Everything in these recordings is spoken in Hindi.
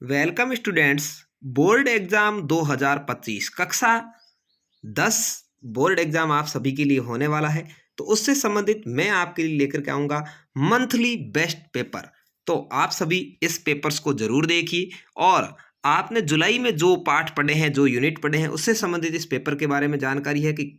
Welcome students. बोर्ड एग्जाम 2025 कक्षा 10 बोर्ड एग्जाम आप सभी के लिए होने वाला है। तो उससे संबंधित मैं आपके लिए लेकर के आऊँगा मंथली बेस्ट पेपर। तो आप सभी इस पेपर्स को जरूर देखिए और आपने जुलाई में जो पाठ पढ़े हैं, जो यूनिट पढ़े हैं, उससे संबंधित इस पेपर के बारे में जानकारी है कि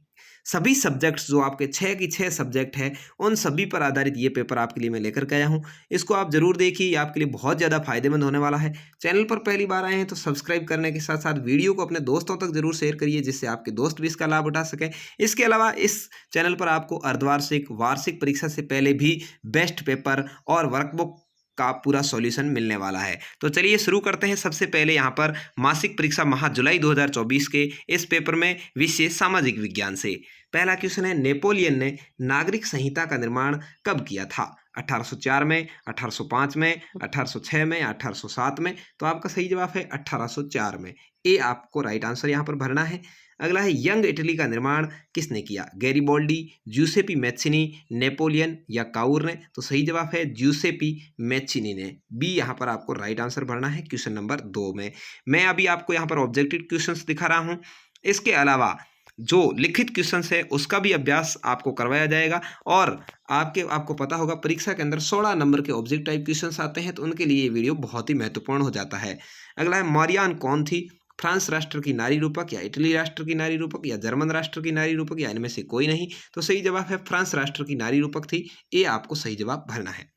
सभी सब्जेक्ट्स जो आपके 6 की 6 सब्जेक्ट हैं, उन सभी पर आधारित ये पेपर आपके लिए मैं लेकर के आया हूँ। इसको आप जरूर देखिए, ये आपके लिए बहुत ज़्यादा फायदेमंद होने वाला है। चैनल पर पहली बार आए हैं तो सब्सक्राइब करने के साथ साथ वीडियो को अपने दोस्तों तक जरूर शेयर करिए, जिससे आपके दोस्त भी इसका लाभ उठा सकें। इसके अलावा इस चैनल पर आपको अर्धवार्षिक, वार्षिक परीक्षा से पहले भी बेस्ट पेपर और वर्कबुक का पूरा सॉल्यूशन मिलने वाला है। तो चलिए शुरू करते हैं। सबसे पहले यहाँ पर मासिक परीक्षा माह जुलाई 2024 के इस पेपर में विषय सामाजिक विज्ञान से पहला क्वेश्चन है, नेपोलियन ने नागरिक संहिता का निर्माण कब किया था? 1804 में, 1805 में, 1806 में, 1807 में। तो आपका सही जवाब है 1804 में। ए आपको राइट आंसर यहाँ पर भरना है। अगला है, यंग इटली का निर्माण किसने किया? गैरिबोल्डी, ज्यूसेपी मैच्छिनी, नेपोलियन या काउर ने? तो सही जवाब है ज्यूसेपी मैच्छिनी ने। बी यहाँ पर आपको राइट आंसर भरना है क्वेश्चन नंबर 2 में। मैं अभी आपको यहाँ पर ऑब्जेक्टिव क्वेश्चंस दिखा रहा हूँ। इसके अलावा जो लिखित क्वेश्चंस है उसका भी अभ्यास आपको करवाया जाएगा और आपको पता होगा परीक्षा के अंदर 16 नंबर के ऑब्जेक्ट टाइप क्वेश्चंस आते हैं, तो उनके लिए ये वीडियो बहुत ही महत्वपूर्ण हो जाता है। अगला है, मरियान कौन थी? फ्रांस राष्ट्र की नारी रूपक या इटली राष्ट्र की नारी रूपक या जर्मन राष्ट्र की नारी रूपक या इनमें से कोई नहीं? तो सही जवाब है फ्रांस राष्ट्र की नारी रूपक थी। ये आपको सही जवाब भरना है।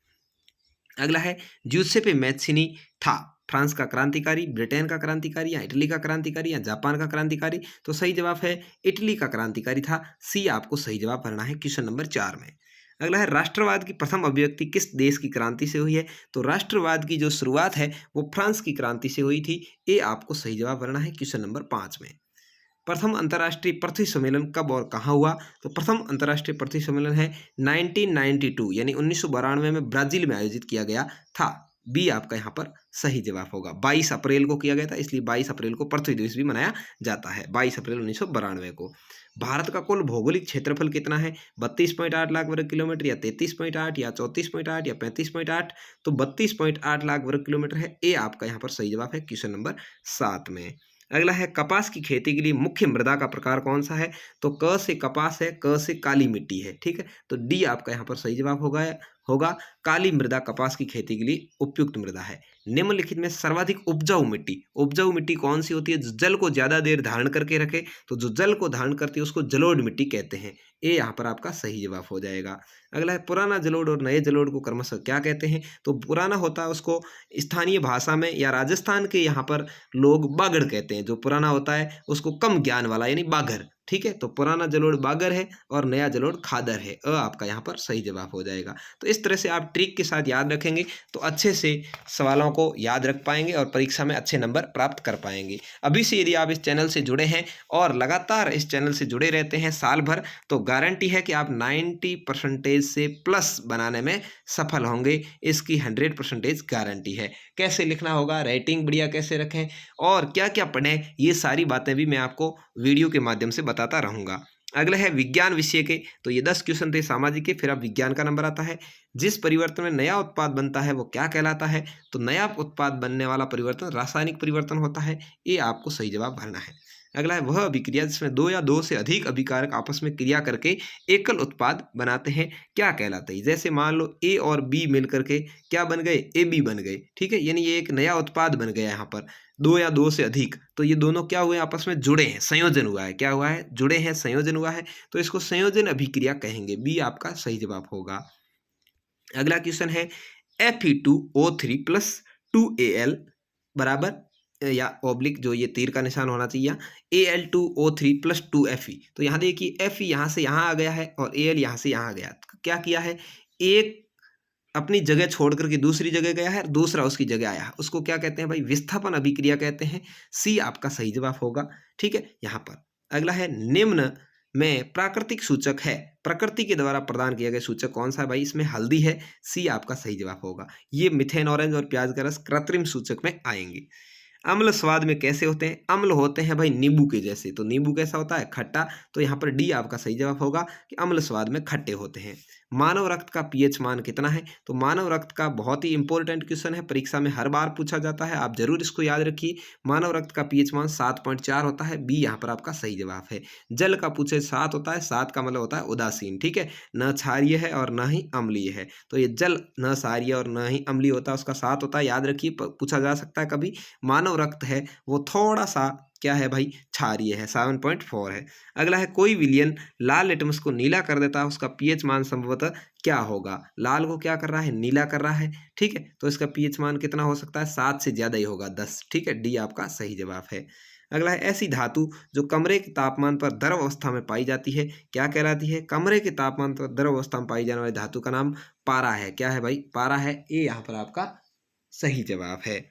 अगला है, ज्यूसेपे मैच्छिनी था फ्रांस का क्रांतिकारी, ब्रिटेन का क्रांतिकारी या इटली का क्रांतिकारी या जापान का क्रांतिकारी? तो सही जवाब है इटली का क्रांतिकारी था। सी आपको सही जवाब भरना है क्वेश्चन नंबर 4 में। अगला है, राष्ट्रवाद की प्रथम अभिव्यक्ति किस देश की क्रांति से हुई है? तो राष्ट्रवाद की जो शुरुआत है वो फ्रांस की क्रांति से हुई थी। ये आपको सही जवाब भरना है क्वेश्चन नंबर 5 में। प्रथम अंतर्राष्ट्रीय पृथ्वी सम्मेलन कब और कहाँ हुआ? तो प्रथम अंतर्राष्ट्रीय पृथ्वी सम्मेलन है 1992 यानी 1992 में ब्राजील में आयोजित किया गया था। बी आपका यहाँ पर सही जवाब होगा। 22 अप्रैल को किया गया था, इसलिए 22 अप्रैल को पृथ्वी दिवस भी मनाया जाता है, 22 अप्रैल 1992 को। भारत का कुल भौगोलिक क्षेत्रफल कितना है? 32.8 लाख वर्ग किलोमीटर या 33.8 या 34.8 या 35.8? तो 32.8 लाख वर्ग किलोमीटर है। ए आपका यहाँ पर सही जवाब है क्वेश्चन नंबर 7 में। अगला है, कपास की खेती के लिए मुख्य मृदा का प्रकार कौन सा है? तो क से कपास है, क से काली मिट्टी है। ठीक है, तो डी आपका यहाँ पर सही जवाब होगा काली मृदा कपास की खेती के लिए उपयुक्त मृदा है। निम्नलिखित में सर्वाधिक उपजाऊ मिट्टी कौन सी होती है? जो जल को ज्यादा देर धारण करके रखे, तो जो जल को धारण करती है उसको जलोढ़ मिट्टी कहते हैं। ये यहाँ पर आपका सही जवाब हो जाएगा। अगला है, पुराना जलोढ़ और नए जलोढ़ को क्रमशः क्या कहते हैं? तो पुराना होता है उसको स्थानीय भाषा में या राजस्थान के यहाँ पर लोग बागड़ कहते हैं। जो पुराना होता है उसको कम ज्ञान वाला यानी बाघर। ठीक है, तो पुराना जलोढ़ बागर है और नया जलोढ़ खादर है। आपका यहाँ पर सही जवाब हो जाएगा। तो इस तरह से आप ट्रिक के साथ याद रखेंगे तो अच्छे से सवालों को याद रख पाएंगे और परीक्षा में अच्छे नंबर प्राप्त कर पाएंगे। अभी से यदि आप इस चैनल से जुड़े हैं और लगातार इस चैनल से जुड़े रहते हैं साल भर, तो गारंटी है कि आप 90% से प्लस बनाने में सफल होंगे। इसकी 100% गारंटी है। कैसे लिखना होगा, राइटिंग बढ़िया कैसे रखें और क्या क्या पढ़ें, ये सारी बातें भी मैं आपको वीडियो के माध्यम से बताता रहूँगा। अगला है विज्ञान विषय के, तो ये 10 क्वेश्चन थे सामाजिक के। फिर अब विज्ञान का नंबर आता है। जिस परिवर्तन में नया उत्पाद बनता है वो क्या कहलाता है? तो नया उत्पाद बनने वाला परिवर्तन रासायनिक परिवर्तन होता है। ये आपको सही जवाब भरना है। अगला है, वह अभिक्रिया जिसमें दो या दो से अधिक अभिकारक आपस में क्रिया करके एकल उत्पाद बनाते हैं क्या कहलाते हैं? जैसे मान लो ए और बी मिल करके क्या बन गए? ए बी बन गए। ठीक है, यानी ये एक नया उत्पाद बन गया यहाँ पर, दो या दो से अधिक। तो ये दोनों क्या हुए? आपस में जुड़े हैं, संयोजन हुआ है। क्या हुआ है? जुड़े हैं, संयोजन हुआ है। तो इसको संयोजन अभिक्रिया कहेंगे। बी आपका सही जवाब होगा। अगला क्वेश्चन है, Fe2O3 प्लस 2Al बराबर या ऑब्लिक जो ये तीर का निशान होना चाहिए, Al2O3 प्लस 2Fe। तो यहाँ देखिए Fe यहाँ से यहाँ आ गया है और Al यहाँ से यहाँ आ गया। तो क्या किया है? एक अपनी जगह छोड़ करके दूसरी जगह गया है, दूसरा उसकी जगह आया है। उसको क्या कहते हैं भाई? विस्थापन अभिक्रिया कहते हैं। सी आपका सही जवाब होगा। ठीक है, यहाँ पर अगला है, निम्न में प्राकृतिक सूचक है, प्रकृति के द्वारा प्रदान किया गया सूचक कौन सा है भाई? इसमें हल्दी है। सी आपका सही जवाब होगा। ये मिथेन ऑरेंज और प्याज का रस कृत्रिम सूचक में आएंगे। अम्ल स्वाद में कैसे होते हैं? अम्ल होते हैं भाई नींबू के जैसे। तो नींबू कैसा होता है? खट्टा। तो यहाँ पर डी आपका सही जवाब होगा कि अम्ल स्वाद में खट्टे होते हैं। मानव रक्त का पीएच मान कितना है? तो मानव रक्त का बहुत ही इंपॉर्टेंट क्वेश्चन है, परीक्षा में हर बार पूछा जाता है, आप जरूर इसको याद रखिए। मानव रक्त का पीएच मान 7.4 होता है, बी यहाँ पर आपका सही जवाब है। जल का पूछे 7 होता है, 7 का मतलब होता है उदासीन, ठीक है, न क्षारीय है और न ही अम्लीय है, तो ये जल न क्षारीय और न ही अम्लीय होता है, उसका 7 होता है, याद रखिए, पूछा जा सकता है कभी। मानव रक्त है वो थोड़ा सा क्या है भाई, क्षारीय है, 7.4 है। अगला है, कोई विलयन लाल लिटमस को नीला कर देता है, उसका पीएच मान संभवतः क्या होगा? लाल को क्या कर रहा है, नीला कर रहा है, ठीक है, तो इसका पीएच मान कितना हो सकता है? 7 से ज्यादा ही होगा, 10, ठीक है, डी आपका सही जवाब है। अगला है, ऐसी धातु जो कमरे के तापमान पर द्रव अवस्था में पाई जाती है, क्या कहलाती है? कमरे के तापमान पर द्रव अवस्था में पाई जाने वाली धातु का नाम पारा है। क्या है भाई? पारा है, ये यहाँ पर आपका सही जवाब है।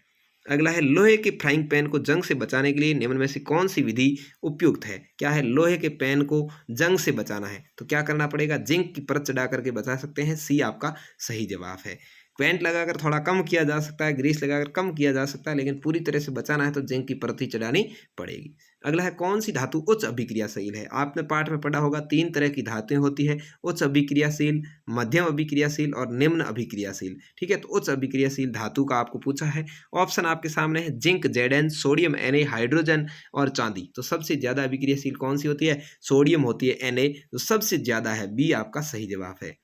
अगला है, लोहे के फ्राइंग पैन को जंग से बचाने के लिए निम्न में से कौन सी विधि उपयुक्त है? क्या है? लोहे के पैन को जंग से बचाना है तो क्या करना पड़ेगा? जिंक की परत चढ़ा करके बचा सकते हैं, सी आपका सही जवाब है। पेंट लगाकर थोड़ा कम किया जा सकता है, ग्रीस लगाकर कम किया जा सकता है, लेकिन पूरी तरह से बचाना है तो जिंक की परत ही चढ़ानी पड़ेगी। अगला है, कौन सी धातु उच्च अभिक्रियाशील है? आपने पाठ में पढ़ा होगा 3 तरह की धातुएं होती है, उच्च अभिक्रियाशील, मध्यम अभिक्रियाशील और निम्न अभिक्रियाशील, ठीक है, तो उच्च अभिक्रियाशील धातु का आपको पूछा है। ऑप्शन आपके सामने है, zinc, Zn, sodium Na, hydrogen और चांदी। तो सबसे ज्यादा अभिक्रियाशील कौन सी होती है? सोडियम होती है, Na तो सबसे ज्यादा है, बी आपका सही जवाब है।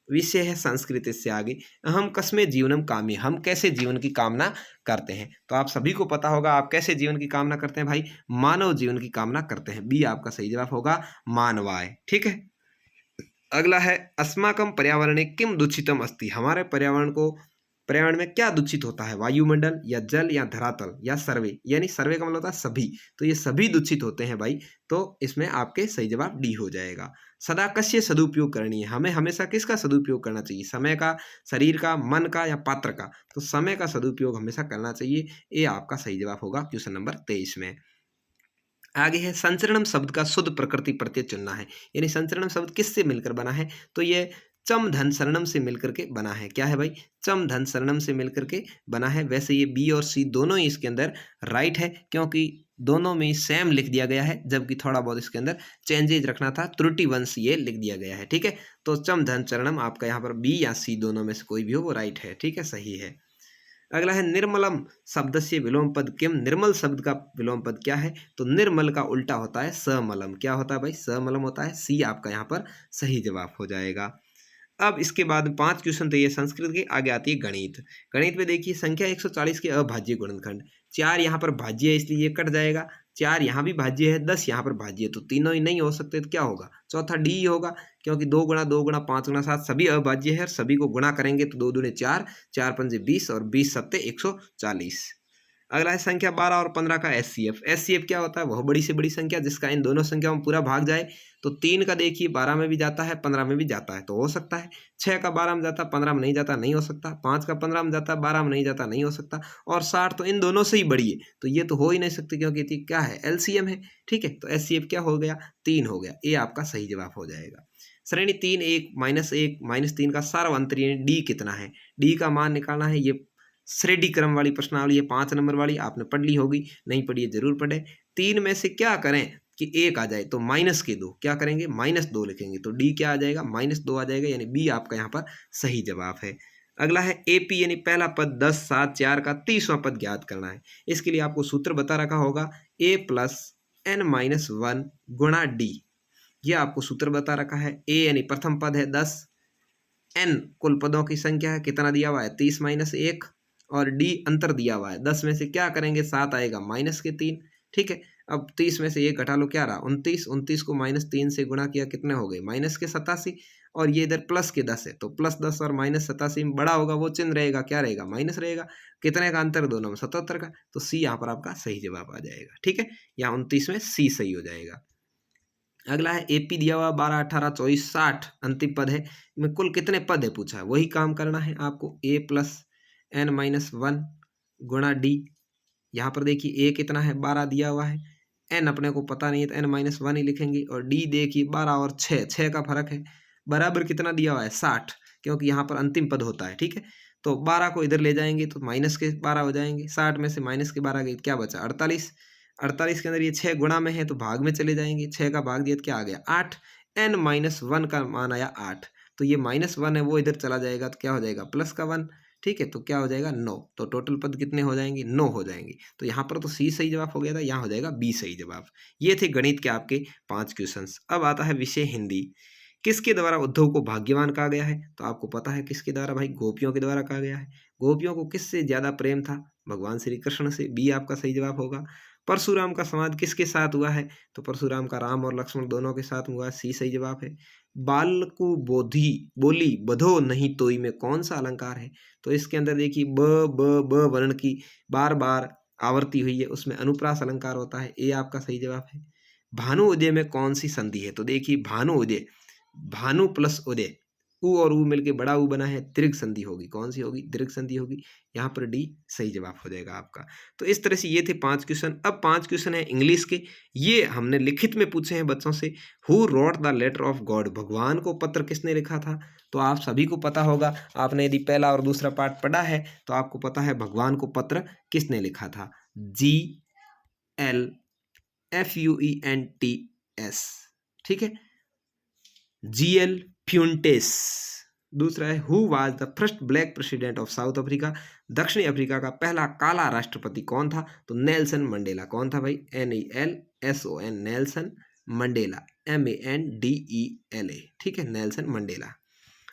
विषय है संस्कृत, इससे आगे, हम कस्मे जीवनम कामी, हम कैसे जीवन की कामना करते हैं? तो आप सभी को पता होगा आप कैसे जीवन की कामना करते हैं भाई, मानव जीवन की कामना करते हैं, बी आपका सही जवाब होगा, मानवाय, ठीक है। अगला है, अस्माकम पर्यावरणे किम दूषितम अस्ति, हमारे पर्यावरण में क्या दूषित होता है? वायुमंडल या जल या धरातल या सर्वे, यानी सर्वे का मतलब होता है सभी, तो ये सभी दूषित होते हैं भाई, तो इसमें आपके सही जवाब डी हो जाएगा। सदा कस्य सदुपयोग करनी है, हमें हमेशा किसका सदुपयोग करना चाहिए? समय का, शरीर का, मन का या पात्र का? तो समय का सदुपयोग हमेशा करना चाहिए, ये आपका सही जवाब होगा क्वेश्चन नंबर 23 में। आगे है, संचरणम शब्द का शुद्ध प्रकृति प्रत्यय चुनना है, यानी संचरणम शब्द किससे मिलकर बना है? तो ये चम धन शरणम से मिलकर के बना है। क्या है भाई? चम धन शरणम से मिलकर के बना है। वैसे ये बी और सी दोनों ही इसके अंदर राइट है, क्योंकि दोनों में सेम लिख दिया गया है, जबकि थोड़ा बहुत इसके अंदर चेंजेज रखना था, त्रुटि वंश ये लिख दिया गया है, ठीक है। तो चम धन चरणम आपका यहाँ पर बी या सी दोनों में से कोई भी हो वो राइट है, ठीक है, सही है। अगला है, निर्मलम शब्द से विलोम पद किम, निर्मल शब्द का विलोम पद क्या है? तो निर्मल का उल्टा होता है समलम। क्या होता है भाई? समलम होता है, सी आपका यहाँ पर सही जवाब हो जाएगा। अब इसके बाद 5 क्वेश्चन तो ये संस्कृत के, आगे आती है गणित। गणित में देखिए, संख्या 140 के अभाज्य गुणनखंड, 4 यहाँ पर भाज्य है इसलिए ये कट जाएगा, 4 यहाँ भी भाज्य है, 10 यहाँ पर भाज्य है, तो तीनों ही नहीं हो सकते, तो क्या होगा? चौथा डी होगा, क्योंकि 2 गुणा 2 गुणा 5 गुणा 7 सभी अभाज्य है, सभी को गुणा करेंगे तो 2 दूने 4, 4 पंजे 20 और 20 सत्ते 140। अगला है, संख्या 12 और 15 का एचसीएफ। एचसीएफ क्या होता है? वह बड़ी से बड़ी संख्या जिसका इन दोनों संख्याओं में पूरा भाग जाए। तो 3 का देखिए 12 में भी जाता है, 15 में भी जाता है, तो हो सकता है। 6 का 12 में जाता है, 15 में नहीं जाता, नहीं हो सकता। 5 का 15 में जाता है, 12 में नहीं जाता, नहीं हो सकता। और 60 तो इन दोनों से ही बड़ी है, तो ये तो हो ही नहीं सकती, क्योंकि ये क्या है? एलसीएम है, ठीक है। तो एचसीएफ क्या हो गया? 3 हो गया, ये आपका सही जवाब हो जाएगा। श्रेणी 3 1 -3 का सार्वंतरीय डी कितना है? डी का मान निकालना है। ये श्रेणी क्रम वाली प्रश्नावली है, 5 नंबर वाली, आपने पढ़ ली होगी, नहीं पढ़ी है जरूर पढ़े। 3 में से क्या करें कि 1 आ जाए? तो -2 क्या करेंगे? -2 लिखेंगे, तो डी क्या आ जाएगा? -2 आ जाएगा, यानी बी आपका यहाँ पर सही जवाब है। अगला है, एपी यानी पहला पद 10 7 4 का 30वां पद ज्ञात करना है। इसके लिए आपको सूत्र बता रखा होगा, a + n-1 गुणा डी, ये आपको सूत्र बता रखा है। a यानी प्रथम पद है 10, n कुल पदों की संख्या है, कितना दिया हुआ है? 30 - 1, और डी अंतर दिया हुआ है। 10 में से क्या करेंगे? 7 आएगा, -3, ठीक है। अब 30 में से 1 घटा लो, क्या रहा? 29, 29 को -3 से गुणा किया, कितने हो गए? -87, और ये इधर +10 है, तो +10 और -87 में बड़ा होगा वो चिन्ह रहेगा, क्या रहेगा? माइनस रहेगा। कितने का अंतर दोनों में? 77 का, तो सी यहाँ पर आपका सही जवाब आ जाएगा, ठीक है। यहाँ 29 में सी सही हो जाएगा। अगला है, एपी दिया हुआ 12 18 24 60 अंतिम पद है, में कुल कितने पद है पूछा है, वही काम करना है आपको। a + n-1 गुणा डी, यहाँ पर देखिए a कितना है? 12 दिया हुआ है, n अपने को पता नहीं है तो n-1 ही लिखेंगे, और डी देखिए 12 और 6 का फर्क है, बराबर कितना दिया हुआ है? 60, क्योंकि यहाँ पर अंतिम पद होता है, ठीक है। तो 12 को इधर ले जाएंगे तो -12 हो जाएंगे, 60 में से -12 गई, क्या बचा? 48, 48 के अंदर ये 6 गुणा में है तो भाग में चले जाएंगे, 6 का भाग दिया तो क्या आ गया? 8, n-1 का मान आया 8, तो ये -1 है वो इधर चला जाएगा तो क्या हो जाएगा प्लस का 1, ठीक है। तो क्या हो जाएगा 9, तो टोटल पद कितने हो जाएंगे 9 हो जाएंगे। तो यहाँ पर तो सी सही जवाब हो गया था, यहाँ हो जाएगा बी सही जवाब। ये थे गणित के आपके 5 क्वेश्चंस। अब आता है विषय हिंदी। किसके द्वारा उद्धव को भाग्यवान कहा गया है? तो आपको पता है किसके द्वारा भाई, गोपियों के द्वारा कहा गया है। गोपियों को किससे ज्यादा प्रेम था? भगवान श्री कृष्ण से, बी आपका सही जवाब होगा। परशुराम का संवाद किसके साथ हुआ है? तो परशुराम का राम और लक्ष्मण दोनों के साथ हुआ, सी सही जवाब है। बालकु बोधी बोली बधो नहीं तोई में कौन सा अलंकार है? तो इसके अंदर देखिए ब वर्ण की बार बार आवर्ती हुई है, उसमें अनुप्रास अलंकार होता है, ये आपका सही जवाब है। भानु उदय में कौन सी संधि है? तो देखिए भानु उदय, भानु प्लस उदय, उ और उ मिलके बड़ा उ बना है, दीर्घ संधि होगी। कौन सी होगी? दीर्घ संधि होगी। यहाँ पर डी सही जवाब हो जाएगा आपका। तो इस तरह से ये थे 5 क्वेश्चन। अब 5 क्वेश्चन है इंग्लिश के, ये हमने लिखित में पूछे हैं बच्चों से। Who wrote the letter of God, भगवान को पत्र किसने लिखा था? तो आप सभी को पता होगा, आपने यदि पहला और दूसरा पार्ट पढ़ा है तो आपको पता है भगवान को पत्र किसने लिखा था। GLFUENTS, ठीक है, GL फ्यूंटेस। दूसरा है who was the first black president of south Africa, दक्षिणी अफ्रीका का पहला काला राष्ट्रपति कौन था? तो नेल्सन मंडेला। कौन था भाई? NELSON, नेल्सन मंडेला, MANDELA, ठीक है, नेल्सन मंडेला।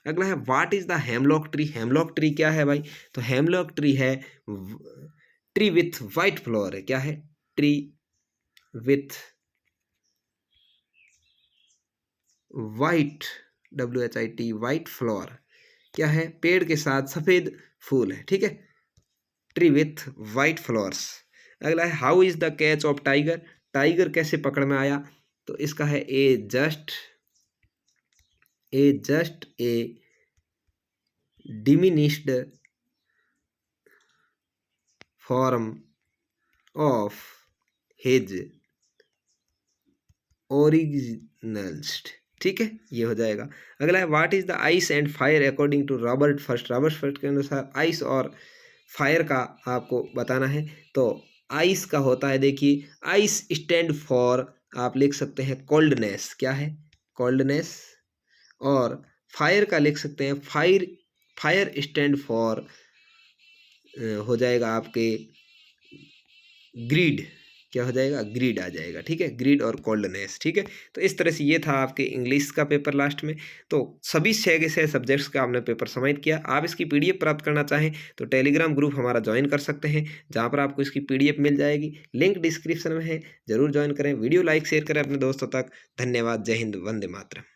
अगला है what is the hemlock tree, hemlock tree क्या है भाई? तो हेमलॉक ट्री है ट्री विथ वाइट फ्लावर है, क्या है? Tree with white, WHIT, white flower, क्या है? पेड़ के साथ सफेद फूल है, ठीक है, ट्री विथ वाइट फ्लावर्स। अगला है how is the catch of tiger, tiger कैसे पकड़ में आया? तो इसका है a just a diminished form of his originals, ठीक है, ये हो जाएगा। अगला है what is the ice and fire according to Robert Frost, Robert Frost के अनुसार आइस और फायर का आपको बताना है। तो आइस का होता है, देखिए आइस स्टैंड फॉर, आप लिख सकते हैं कोल्डनेस, क्या है? कोल्डनेस। और फायर का लिख सकते हैं फायर स्टैंड फॉर हो जाएगा आपके ग्रीड, क्या हो जाएगा? ग्रीड आ जाएगा, ठीक है, ग्रीड और कोल्डनेस, ठीक है। तो इस तरह से ये था आपके इंग्लिश का पेपर लास्ट में। तो सभी 6 के 6 सब्जेक्ट्स का आपने पेपर समाप्त किया। आप इसकी PDF प्राप्त करना चाहें तो टेलीग्राम ग्रुप हमारा ज्वाइन कर सकते हैं, जहाँ पर आपको इसकी PDF मिल जाएगी, लिंक डिस्क्रिप्शन में है, जरूर ज्वाइन करें। वीडियो लाइक शेयर करें अपने दोस्तों तक। धन्यवाद। जय हिंद, वंदे मातरम।